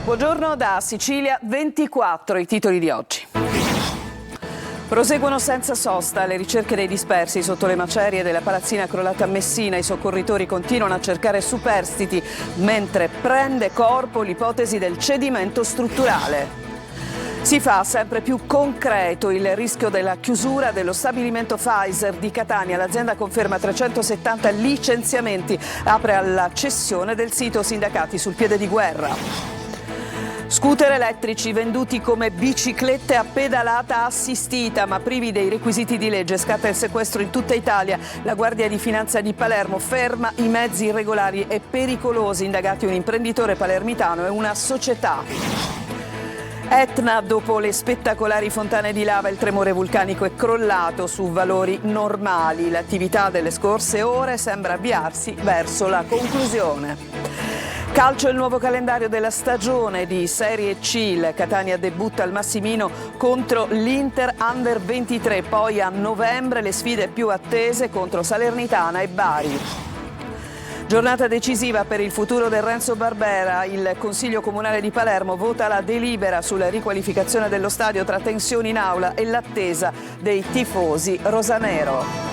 Buongiorno da Sicilia 24, i titoli di oggi. Proseguono senza sosta le ricerche dei dispersi sotto le macerie della palazzina crollata a Messina. I soccorritori continuano a cercare superstiti mentre prende corpo l'ipotesi del cedimento strutturale. Si fa sempre più concreto il rischio della chiusura dello stabilimento Pfizer di Catania. L'azienda conferma 370 licenziamenti, apre alla cessione del sito, sindacati sul piede di guerra. Scooter elettrici venduti come biciclette a pedalata assistita, ma privi dei requisiti di legge. Scatta il sequestro in tutta Italia. La Guardia di Finanza di Palermo ferma i mezzi irregolari e pericolosi. Indagati un imprenditore palermitano e una società. Etna, dopo le spettacolari fontane di lava, il tremore vulcanico è crollato su valori normali. L'attività delle scorse ore sembra avviarsi verso la conclusione. Calcio, il nuovo calendario della stagione di Serie C. Il Catania debutta al Massimino contro l'Inter Under 23. Poi a novembre le sfide più attese contro Salernitana e Bari. Giornata decisiva per il futuro del Renzo Barbera. Il Consiglio Comunale di Palermo vota la delibera sulla riqualificazione dello stadio tra tensioni in aula e l'attesa dei tifosi rosanero.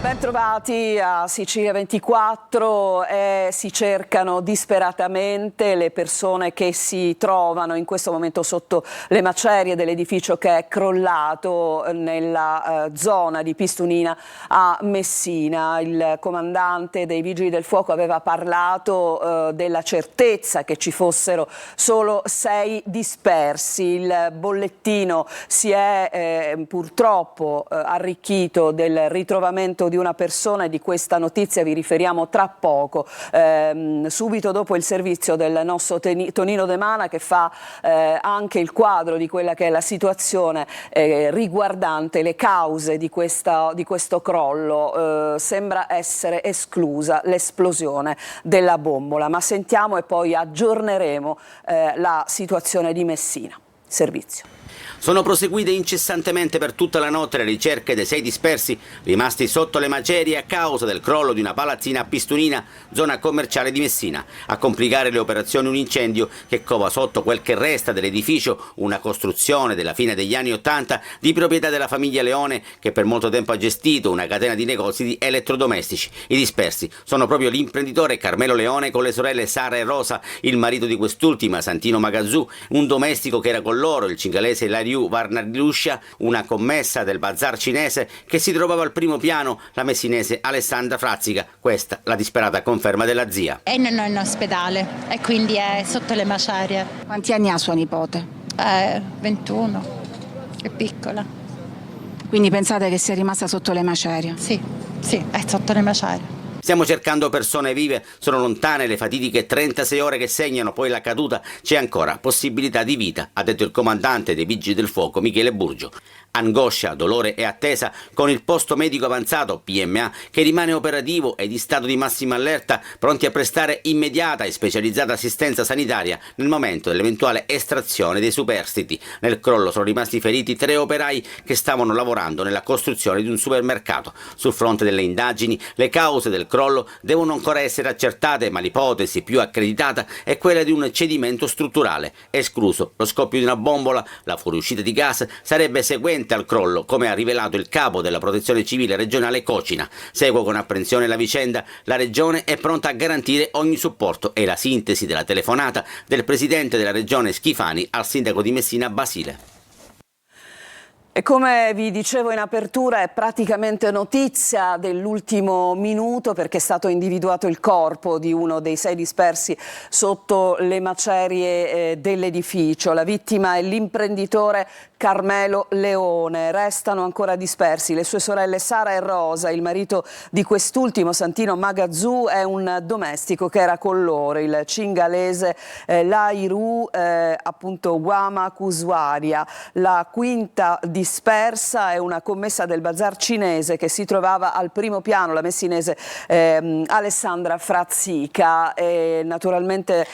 Bentrovati a Sicilia 24. Si cercano disperatamente le persone che si trovano in questo momento sotto le macerie dell'edificio che è crollato nella zona di Pistunina a Messina. Il comandante dei Vigili del Fuoco aveva parlato della certezza che ci fossero solo 6 dispersi. Il bollettino si è purtroppo arricchito del ritrovamento di una persona, e di questa notizia vi riferiamo tra poco, subito dopo il servizio del nostro Tonino De Mana, che fa anche il quadro di quella che è la situazione riguardante le cause di questo crollo. Sembra essere esclusa l'esplosione della bombola, ma sentiamo e poi aggiorneremo la situazione di Messina. Servizio. Sono proseguite incessantemente per tutta la notte le ricerche dei 6 dispersi rimasti sotto le macerie a causa del crollo di una palazzina a Pistunina, zona commerciale di Messina. A complicare le operazioni un incendio che cova sotto quel che resta dell'edificio, una costruzione della fine degli anni '80 di proprietà della famiglia Leone, che per molto tempo ha gestito una catena di negozi di elettrodomestici. I dispersi sono proprio l'imprenditore Carmelo Leone con le sorelle Sara e Rosa, il marito di quest'ultima Santino Magazzù, un domestico che era con loro, il cingalese Ilario Varnardiluscia, una commessa del bazar cinese che si trovava al primo piano, la messinese Alessandra Frazzica. Questa la disperata conferma della zia. E non è in ospedale e quindi è sotto le macerie. Quanti anni ha sua nipote? 21, è piccola. Quindi pensate che sia rimasta sotto le macerie? Sì, è sotto le macerie. Stiamo cercando persone vive, sono lontane le fatidiche 36 ore che segnano poi la caduta, c'è ancora possibilità di vita, ha detto il comandante dei Vigili del Fuoco Michele Burgio. Angoscia, dolore e attesa con il posto medico avanzato, PMA, che rimane operativo e di stato di massima allerta, pronti a prestare immediata e specializzata assistenza sanitaria nel momento dell'eventuale estrazione dei superstiti. Nel crollo sono rimasti feriti 3 operai che stavano lavorando nella costruzione di un supermercato. Sul fronte delle indagini, le cause del crollo devono ancora essere accertate, ma l'ipotesi più accreditata è quella di un cedimento strutturale. Escluso lo scoppio di una bombola, la fuoriuscita di gas sarebbe seguente al crollo, come ha rivelato il capo della Protezione Civile regionale Cocina. Segue con apprensione la vicenda, la regione è pronta a garantire ogni supporto, e la sintesi della telefonata del presidente della regione Schifani al sindaco di Messina Basile. E come vi dicevo in apertura, è praticamente notizia dell'ultimo minuto, perché è stato individuato il corpo di uno dei 6 dispersi sotto le macerie dell'edificio. La vittima è l'imprenditore Carmelo Leone. Restano ancora dispersi le sue sorelle Sara e Rosa. Il marito di quest'ultimo, Santino Magazzù, è un domestico che era con loro, il cingalese Lairu appunto Guama Kuswaria. La quinta di dispersa, è una commessa del bazar cinese che si trovava al primo piano, la messinese Alessandra Frazzica, e naturalmente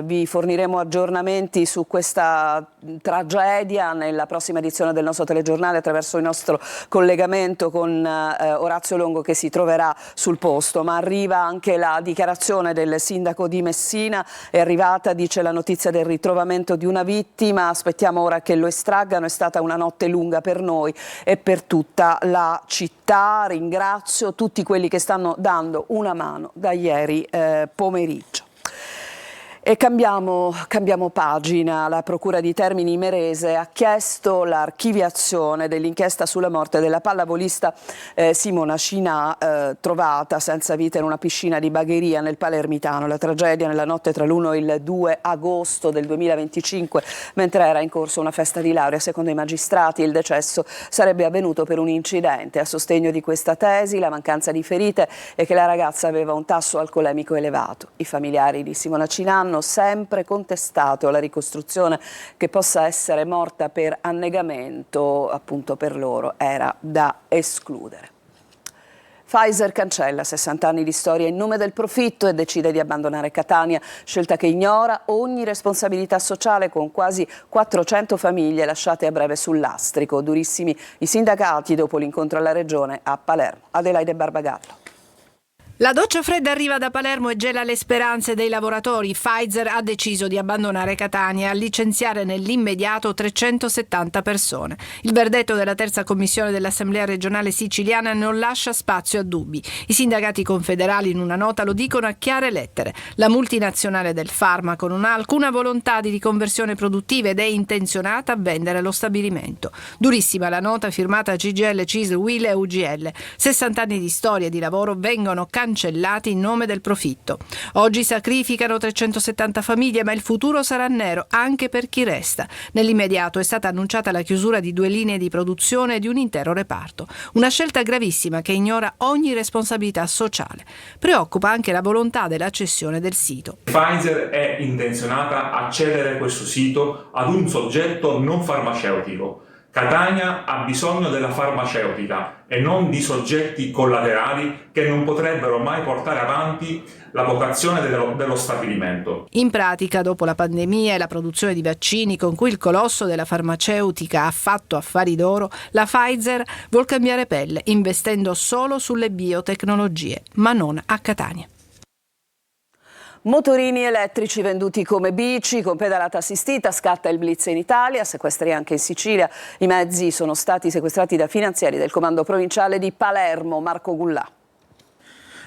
vi forniremo aggiornamenti su questa tragedia nella prossima edizione del nostro telegiornale attraverso il nostro collegamento con Orazio Longo, che si troverà sul posto. Ma arriva anche la dichiarazione del sindaco di Messina, è arrivata, dice, la notizia del ritrovamento di una vittima, aspettiamo ora che lo estraggano, è stata una notte lunga per noi e per tutta la città. Ringrazio tutti quelli che stanno dando una mano da ieri pomeriggio. E cambiamo pagina. La Procura di Termini Imerese ha chiesto l'archiviazione dell'inchiesta sulla morte della pallavolista Simona Cinà, trovata senza vita in una piscina di Bagheria nel Palermitano. La tragedia nella notte tra l'1 e il 2 agosto del 2025, mentre era in corso una festa di laurea. Secondo i magistrati il decesso sarebbe avvenuto per un incidente. A sostegno di questa tesi, la mancanza di ferite è che la ragazza aveva un tasso alcolemico elevato. I familiari di Simona Cinà hanno sempre contestato la ricostruzione che possa essere morta per annegamento, appunto per loro era da escludere. Pfizer cancella 60 anni di storia in nome del profitto e decide di abbandonare Catania, scelta che ignora ogni responsabilità sociale, con quasi 400 famiglie lasciate a breve sul lastrico. Durissimi i sindacati dopo l'incontro alla Regione a Palermo. Adelaide Barbagallo. La doccia fredda arriva da Palermo e gela le speranze dei lavoratori. Pfizer ha deciso di abbandonare Catania e a licenziare nell'immediato 370 persone. Il verdetto della terza commissione dell'Assemblea regionale siciliana non lascia spazio a dubbi. I sindacati confederali in una nota lo dicono a chiare lettere. La multinazionale del farmaco non ha alcuna volontà di riconversione produttiva ed è intenzionata a vendere lo stabilimento. Durissima la nota firmata CGIL, CISL, UIL e UGL. 60 anni di storia e di lavoro vengono cancellati in nome del profitto. Oggi sacrificano 370 famiglie, ma il futuro sarà nero anche per chi resta. Nell'immediato è stata annunciata la chiusura di 2 linee di produzione e di un intero reparto. Una scelta gravissima che ignora ogni responsabilità sociale. Preoccupa anche la volontà della cessione del sito. Pfizer è intenzionata a cedere questo sito ad un soggetto non farmaceutico. Catania ha bisogno della farmaceutica e non di soggetti collaterali che non potrebbero mai portare avanti la vocazione dello stabilimento. In pratica, dopo la pandemia e la produzione di vaccini con cui il colosso della farmaceutica ha fatto affari d'oro, la Pfizer vuol cambiare pelle, investendo solo sulle biotecnologie, ma non a Catania. Motorini elettrici venduti come bici con pedalata assistita, scatta il blitz in Italia, sequestri anche in Sicilia. I mezzi sono stati sequestrati da finanzieri del comando provinciale di Palermo. Marco Gullà.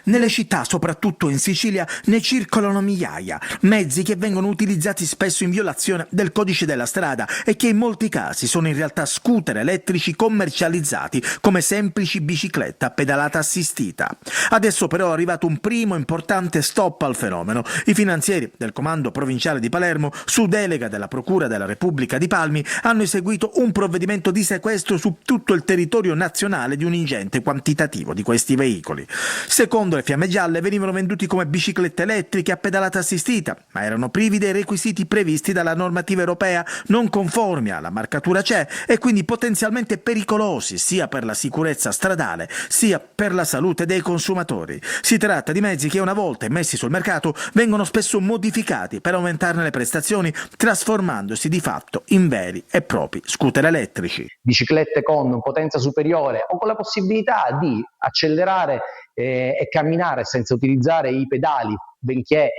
Nelle città, soprattutto in Sicilia, ne circolano migliaia, mezzi che vengono utilizzati spesso in violazione del codice della strada e che in molti casi sono in realtà scooter elettrici commercializzati come semplici biciclette a pedalata assistita. Adesso però è arrivato un primo importante stop al fenomeno. I finanzieri del comando provinciale di Palermo, su delega della Procura della Repubblica di Palmi, hanno eseguito un provvedimento di sequestro su tutto il territorio nazionale di un ingente quantitativo di questi veicoli. Secondo le Fiamme Gialle venivano venduti come biciclette elettriche a pedalata assistita, ma erano privi dei requisiti previsti dalla normativa europea, non conformi alla marcatura CE e quindi potenzialmente pericolosi sia per la sicurezza stradale sia per la salute dei consumatori. Si tratta di mezzi che, una volta messi sul mercato, vengono spesso modificati per aumentarne le prestazioni, trasformandosi di fatto in veri e propri scooter elettrici. Biciclette con potenza superiore o con la possibilità di accelerare e camminare senza utilizzare i pedali, benché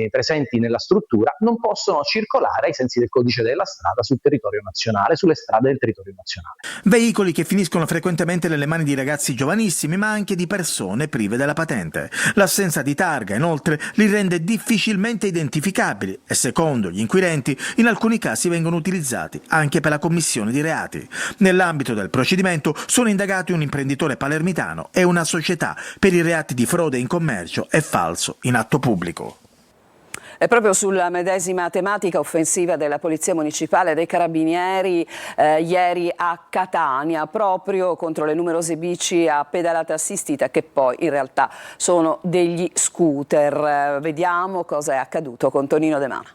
presenti nella struttura, non possono circolare ai sensi del codice della strada sul territorio nazionale, sulle strade del territorio nazionale. Veicoli che finiscono frequentemente nelle mani di ragazzi giovanissimi, ma anche di persone prive della patente. L'assenza di targa, inoltre, li rende difficilmente identificabili e, secondo gli inquirenti, in alcuni casi vengono utilizzati anche per la commissione di reati. Nell'ambito del procedimento sono indagati un imprenditore palermitano e una società per i reati di frode in commercio e falso in atto pubblico. E proprio sulla medesima tematica, offensiva della Polizia Municipale e dei Carabinieri ieri a Catania, proprio contro le numerose bici a pedalata assistita che poi in realtà sono degli scooter. Vediamo cosa è accaduto con Tonino De Mana.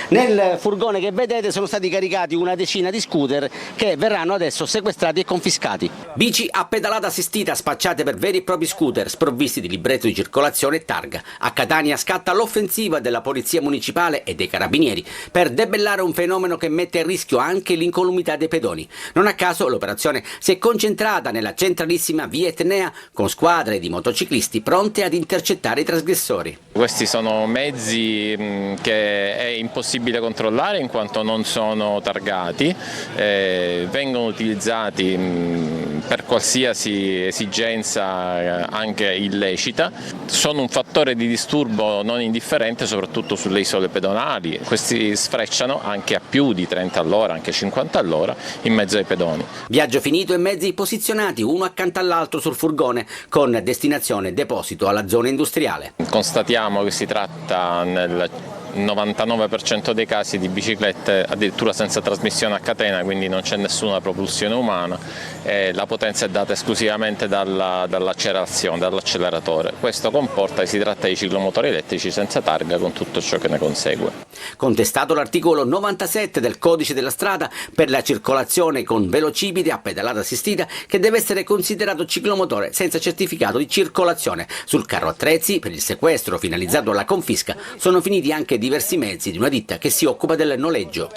Nel furgone che vedete sono stati caricati una decina di scooter che verranno adesso sequestrati e confiscati. Bici a pedalata assistita spacciate per veri e propri scooter sprovvisti di libretto di circolazione e targa. A Catania scatta l'offensiva della Polizia Municipale e dei Carabinieri per debellare un fenomeno che mette a rischio anche l'incolumità dei pedoni. Non a caso l'operazione si è concentrata nella centralissima via Etnea con squadre di motociclisti pronte ad intercettare i trasgressori. Questi sono mezzi che è impossibile controllare in quanto non sono targati, vengono utilizzati per qualsiasi esigenza anche illecita, sono un fattore di disturbo non indifferente soprattutto sulle isole pedonali. Questi sfrecciano anche a più di 30 all'ora, anche 50 all'ora in mezzo ai pedoni. Viaggio finito e mezzi posizionati uno accanto all'altro sul furgone con destinazione deposito alla zona industriale. Constatiamo che si tratta nel 99% dei casi di biciclette addirittura senza trasmissione a catena, quindi non c'è nessuna propulsione umana e la potenza è data esclusivamente dall'accelerazione, dall'acceleratore. Questo comporta che si tratta di ciclomotori elettrici senza targa con tutto ciò che ne consegue. Contestato l'articolo 97 del codice della strada per la circolazione con velocipede a pedalata assistita che deve essere considerato ciclomotore senza certificato di circolazione. Sul carro attrezzi per il sequestro finalizzato alla confisca sono finiti anche diversi mezzi di una ditta che si occupa del noleggio.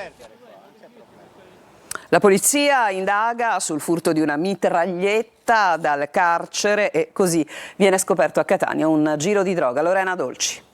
La polizia indaga sul furto di una mitraglietta dal carcere e così viene scoperto a Catania un giro di droga. Lorena Dolci.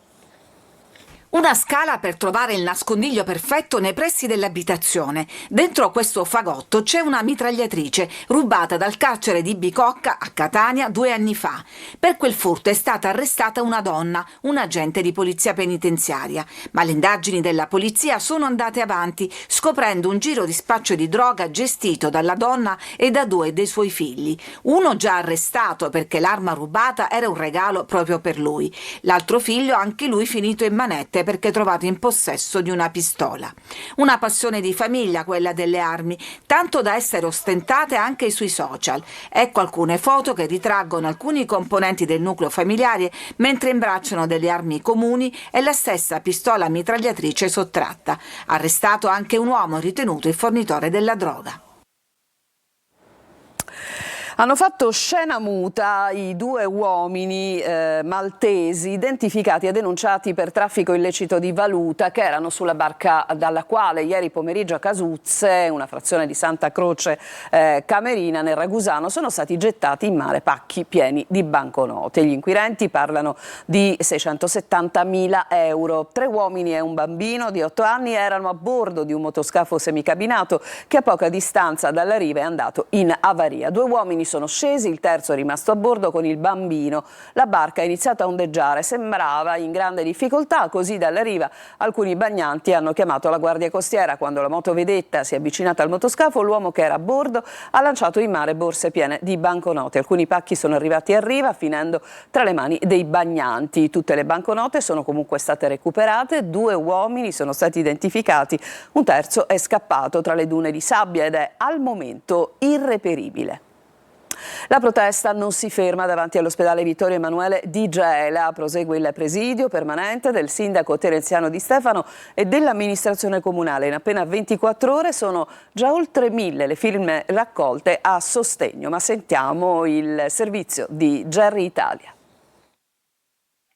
Una scala per trovare il nascondiglio perfetto nei pressi dell'abitazione. Dentro questo fagotto c'è una mitragliatrice rubata dal carcere di Bicocca a Catania 2 anni fa. Per quel furto è stata arrestata una donna, un agente di polizia penitenziaria. Ma le indagini della polizia sono andate avanti, scoprendo un giro di spaccio di droga gestito dalla donna e da 2 dei suoi figli. Uno già arrestato perché l'arma rubata era un regalo proprio per lui. L'altro figlio, anche lui finito in manette perché trovato in possesso di una pistola. Una passione di famiglia quella delle armi, tanto da essere ostentate anche sui social. Ecco alcune foto che ritraggono alcuni componenti del nucleo familiare mentre imbracciano delle armi comuni e la stessa pistola mitragliatrice sottratta. Arrestato anche un uomo ritenuto il fornitore della droga. Hanno fatto scena muta i 2 uomini maltesi identificati e denunciati per traffico illecito di valuta che erano sulla barca dalla quale ieri pomeriggio a Casuzze, una frazione di Santa Croce Camerina nel Ragusano, sono stati gettati in mare pacchi pieni di banconote. Gli inquirenti parlano di 670.000 euro. 3 uomini e un bambino di 8 anni erano a bordo di un motoscafo semicabinato che a poca distanza dalla riva è andato in avaria. 2 uomini sono scesi, il terzo è rimasto a bordo con il bambino. La barca ha iniziato a ondeggiare, sembrava in grande difficoltà, così dalla riva alcuni bagnanti hanno chiamato la guardia costiera. Quando la motovedetta si è avvicinata al motoscafo, l'uomo che era a bordo ha lanciato in mare borse piene di banconote. Alcuni pacchi sono arrivati a riva finendo tra le mani dei bagnanti. Tutte le banconote sono comunque state recuperate, 2 uomini sono stati identificati, un terzo è scappato tra le dune di sabbia ed è al momento irreperibile. La protesta non si ferma davanti all'ospedale Vittorio Emanuele di Gela. Prosegue il presidio permanente del sindaco Terenziano Di Stefano e dell'amministrazione comunale. In appena 24 ore sono già oltre 1000 le firme raccolte a sostegno. Ma sentiamo il servizio di Gerry Italia.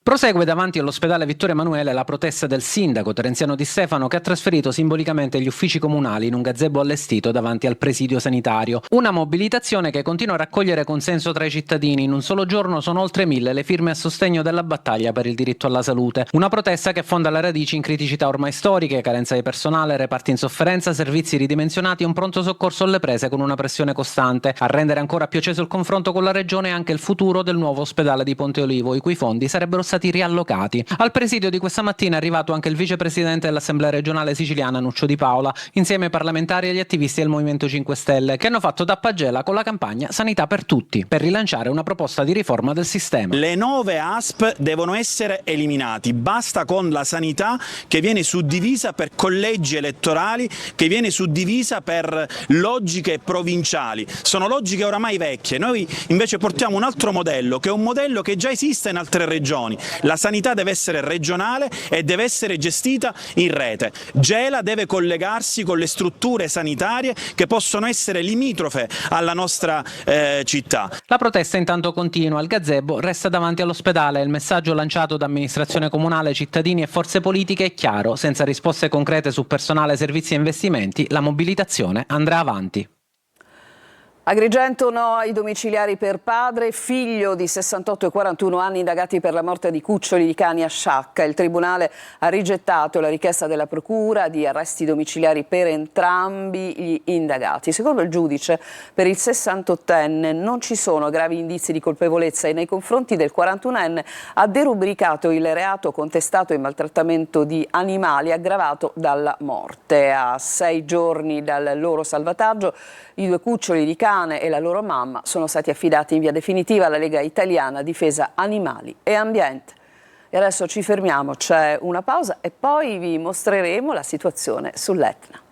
Prosegue davanti all'ospedale Vittorio Emanuele la protesta del sindaco Terenziano Di Stefano che ha trasferito simbolicamente gli uffici comunali in un gazebo allestito davanti al presidio sanitario. Una mobilitazione che continua a raccogliere consenso tra i cittadini. In un solo giorno sono oltre 1000 le firme a sostegno della battaglia per il diritto alla salute. Una protesta che affonda le radici in criticità ormai storiche, carenza di personale, reparti in sofferenza, servizi ridimensionati e un pronto soccorso alle prese con una pressione costante. A rendere ancora più acceso il confronto con la regione è anche il futuro del nuovo ospedale di Ponte Olivo, i cui fondi sarebbero stati riallocati. Al presidio di questa mattina è arrivato anche il vicepresidente dell'Assemblea regionale siciliana Nuccio Di Paola, insieme ai parlamentari e agli attivisti del Movimento 5 Stelle, che hanno fatto tappa a Gela con la campagna Sanità per Tutti, per rilanciare una proposta di riforma del sistema. Le 9 ASP devono essere eliminati, basta con la sanità che viene suddivisa per collegi elettorali, che viene suddivisa per logiche provinciali. Sono logiche oramai vecchie. Noi invece portiamo un altro modello, che è un modello che già esiste in altre regioni, La sanità deve essere regionale e deve essere gestita in rete. Gela deve collegarsi con le strutture sanitarie che possono essere limitrofe alla nostra città. La protesta intanto continua, il gazebo resta davanti all'ospedale. Il messaggio lanciato da amministrazione comunale, cittadini e forze politiche è chiaro: senza risposte concrete su personale, servizi e investimenti, la mobilitazione andrà avanti. Agrigento no ai domiciliari per padre e figlio di 68 e 41 anni indagati per la morte di cuccioli di cani a Sciacca. Il Tribunale ha rigettato la richiesta della Procura di arresti domiciliari per entrambi gli indagati. Secondo il giudice, per il 68enne non ci sono gravi indizi di colpevolezza e nei confronti del 41enne ha derubricato il reato contestato in maltrattamento di animali aggravato dalla morte. A 6 giorni dal loro salvataggio, i 2 cuccioli di cane e la loro mamma sono stati affidati in via definitiva alla Lega Italiana Difesa Animali e Ambiente. E adesso ci fermiamo, c'è una pausa e poi vi mostreremo la situazione sull'Etna.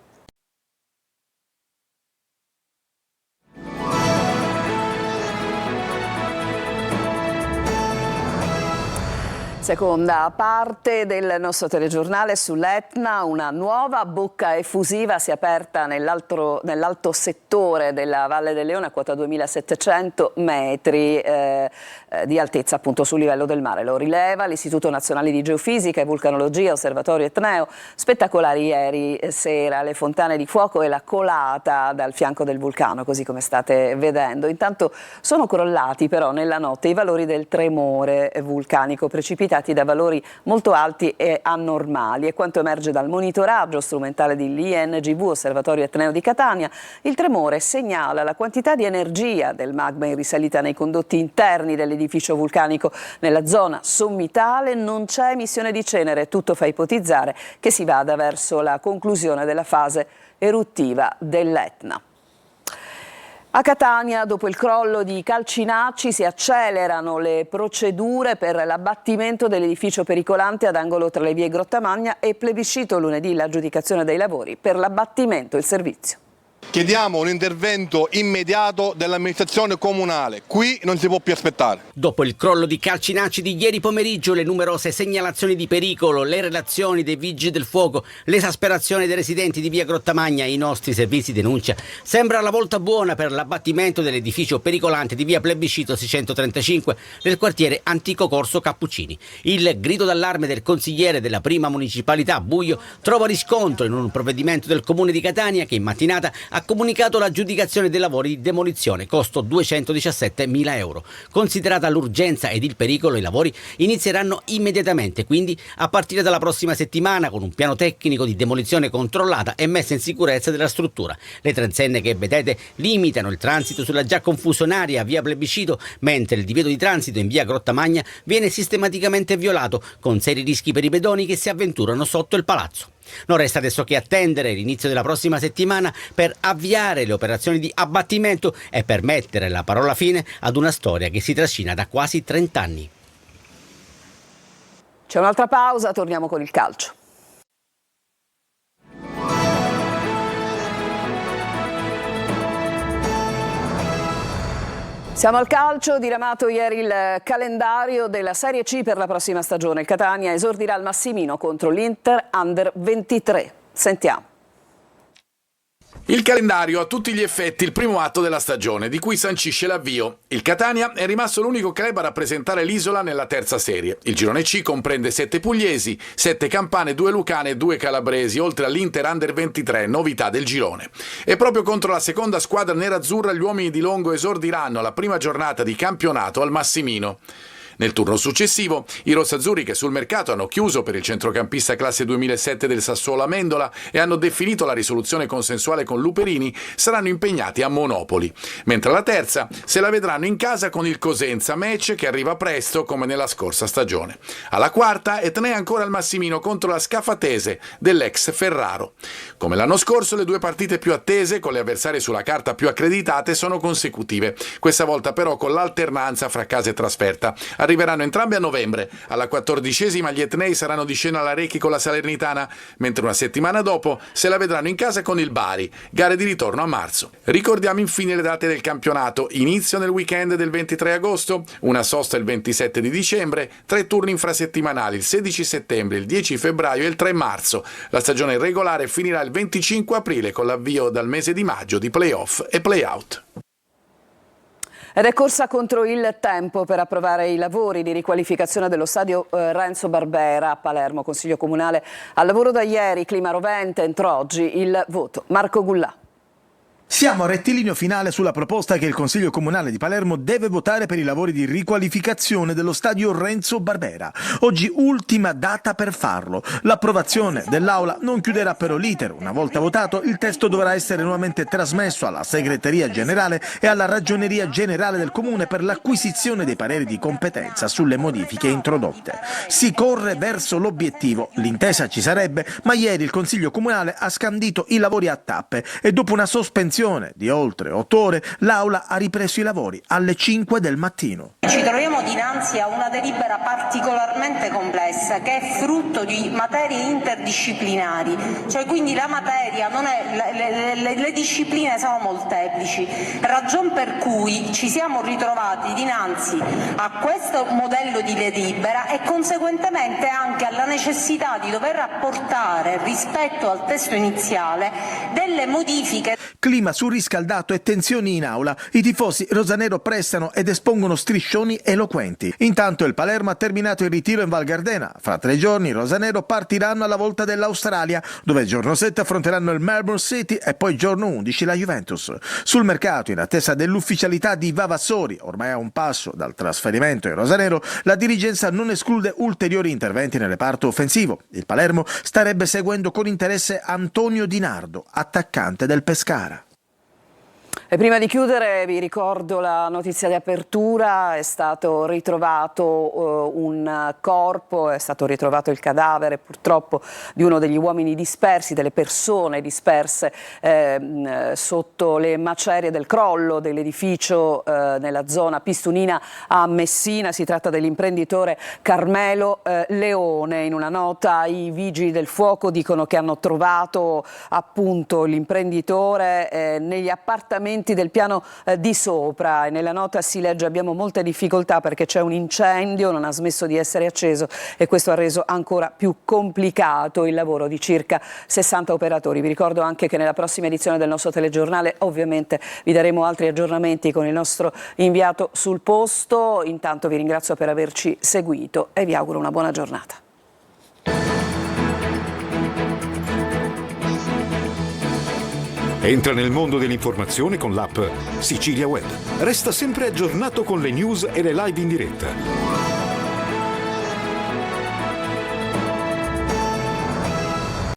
Seconda parte del nostro telegiornale sull'Etna, una nuova bocca effusiva si è aperta nell'alto settore della Valle del Leone a quota 2700 metri di altezza appunto sul livello del mare. Lo rileva l'Istituto Nazionale di Geofisica e Vulcanologia, Osservatorio Etneo. Spettacolari ieri sera le fontane di fuoco e la colata dal fianco del vulcano, così come state vedendo. Intanto sono crollati però nella notte i valori del tremore vulcanico, precipitati da valori molto alti e anormali. E quanto emerge dal monitoraggio strumentale dell'INGV, Osservatorio Etneo di Catania, il tremore segnala la quantità di energia del magma in risalita nei condotti interni dell'edificio vulcanico. Nella zona sommitale non c'è emissione di cenere, tutto fa ipotizzare che si vada verso la conclusione della fase eruttiva dell'Etna. A Catania, dopo il crollo di Calcinacci, si accelerano le procedure per l'abbattimento dell'edificio pericolante ad angolo tra le vie Grottamagna e plebiscito lunedì l'aggiudicazione dei lavori per l'abbattimento e il servizio. Chiediamo un intervento immediato dell'amministrazione comunale, qui non si può più aspettare. Dopo il crollo di Calcinacci di ieri pomeriggio, le numerose segnalazioni di pericolo, le relazioni dei vigili del fuoco, l'esasperazione dei residenti di via Grottamagna, i nostri servizi denuncia, sembra la volta buona per l'abbattimento dell'edificio pericolante di via Plebiscito 635 nel quartiere Antico Corso Cappuccini. Il grido d'allarme del consigliere della prima municipalità Buio trova riscontro in un provvedimento del comune di Catania che in mattinata ha comunicato l'aggiudicazione dei lavori di demolizione, costo 217.000 euro. Considerata l'urgenza ed il pericolo, i lavori inizieranno immediatamente, quindi a partire dalla prossima settimana, con un piano tecnico di demolizione controllata e messa in sicurezza della struttura. Le transenne che vedete limitano il transito sulla già confusionaria via Plebiscito, mentre il divieto di transito in via Grottamagna viene sistematicamente violato, con seri rischi per i pedoni che si avventurano sotto il palazzo. Non resta adesso che attendere l'inizio della prossima settimana per avviare le operazioni di abbattimento e per mettere la parola fine ad una storia che si trascina da quasi 30 anni. C'è un'altra pausa, torniamo con il calcio. Siamo al calcio, diramato ieri il calendario della Serie C per la prossima stagione. Il Catania esordirà al Massimino contro l'Inter Under 23. Sentiamo. Il calendario ha a tutti gli effetti il primo atto della stagione, di cui sancisce l'avvio. Il Catania è rimasto l'unico club a rappresentare l'isola nella terza serie. Il girone C comprende 7 pugliesi, 7 campane, 2 lucane e 2 calabresi, oltre all'Inter Under 23, novità del girone. E proprio contro la seconda squadra nerazzurra gli uomini di Longo esordiranno la prima giornata di campionato al Massimino. Nel turno successivo, i rossazzurri, che sul mercato hanno chiuso per il centrocampista classe 2007 del Sassuolo Amendola e hanno definito la risoluzione consensuale con Luperini, saranno impegnati a Monopoli. Mentre la terza se la vedranno in casa con il Cosenza, match che arriva presto come nella scorsa stagione. Alla quarta, Etnea ancora al Massimino contro la Scafatese dell'ex Ferraro. Come l'anno scorso, le due partite più attese, con le avversarie sulla carta più accreditate, sono consecutive. Questa volta però con l'alternanza fra casa e trasferta. arriveranno entrambi a novembre. Alla 14ª gli etnei saranno di scena alla Recchi con la Salernitana, mentre una settimana dopo se la vedranno in casa con il Bari, gare di ritorno a marzo. Ricordiamo infine le date del campionato: inizio nel weekend del 23 agosto, una sosta il 27 di dicembre, 3 turni infrasettimanali il 16 settembre, il 10 febbraio e il 3 marzo. La stagione regolare finirà il 25 aprile con l'avvio dal mese di maggio di play-off e play-out. Ed è corsa contro il tempo per approvare i lavori di riqualificazione dello stadio Renzo Barbera a Palermo. Consiglio comunale al lavoro da ieri, clima rovente, entrò oggi il voto. Marco Gullà. Siamo a rettilineo finale sulla proposta che il Consiglio Comunale di Palermo deve votare per i lavori di riqualificazione dello stadio Renzo Barbera. Oggi ultima data per farlo. L'approvazione dell'Aula non chiuderà però l'iter. Una volta votato, il testo dovrà essere nuovamente trasmesso alla Segreteria Generale e alla Ragioneria Generale del Comune per l'acquisizione dei pareri di competenza sulle modifiche introdotte. Si corre verso l'obiettivo. L'intesa ci sarebbe, ma ieri il Consiglio Comunale ha scandito i lavori a tappe e dopo una sospensione di oltre 8 ore, l'Aula ha ripreso i lavori alle 5 del mattino. Ci troviamo dinanzi a una delibera particolarmente complessa che è frutto di materie interdisciplinari, cioè quindi la materia non è, le discipline sono molteplici, ragion per cui ci siamo ritrovati dinanzi a questo modello di delibera e conseguentemente anche alla necessità di dover apportare rispetto al testo iniziale delle modifiche. Clima surriscaldato e tensioni in aula. I tifosi rosanero prestano ed espongono striscioni eloquenti. Intanto il Palermo ha terminato il ritiro in Val Gardena. Fra 3 giorni i rosanero partiranno alla volta dell'Australia, dove giorno 7 affronteranno il Melbourne City e poi giorno 11 la Juventus. Sul mercato, in attesa dell'ufficialità di Vavassori, ormai a un passo dal trasferimento in rosanero, la dirigenza non esclude ulteriori interventi nel reparto offensivo. Il Palermo starebbe seguendo con interesse Antonio Di Nardo, attaccante del Pescara. E prima di chiudere vi ricordo la notizia di apertura: è stato ritrovato un corpo, è stato ritrovato il cadavere purtroppo di uno degli uomini dispersi, delle persone disperse sotto le macerie del crollo dell'edificio nella zona Pistunina a Messina. Si tratta dell'imprenditore Carmelo Leone. In una nota i vigili del fuoco dicono che hanno trovato appunto l'imprenditore negli appartamenti del piano di sopra, e nella nota si legge: abbiamo molte difficoltà perché c'è un incendio, non ha smesso di essere acceso e questo ha reso ancora più complicato il lavoro di circa 60 operatori. Vi ricordo anche che nella prossima edizione del nostro telegiornale ovviamente vi daremo altri aggiornamenti con il nostro inviato sul posto. Intanto vi ringrazio per averci seguito e vi auguro una buona giornata. Entra nel mondo dell'informazione con l'app Sicilia Web. Resta sempre aggiornato con le news e le live in diretta.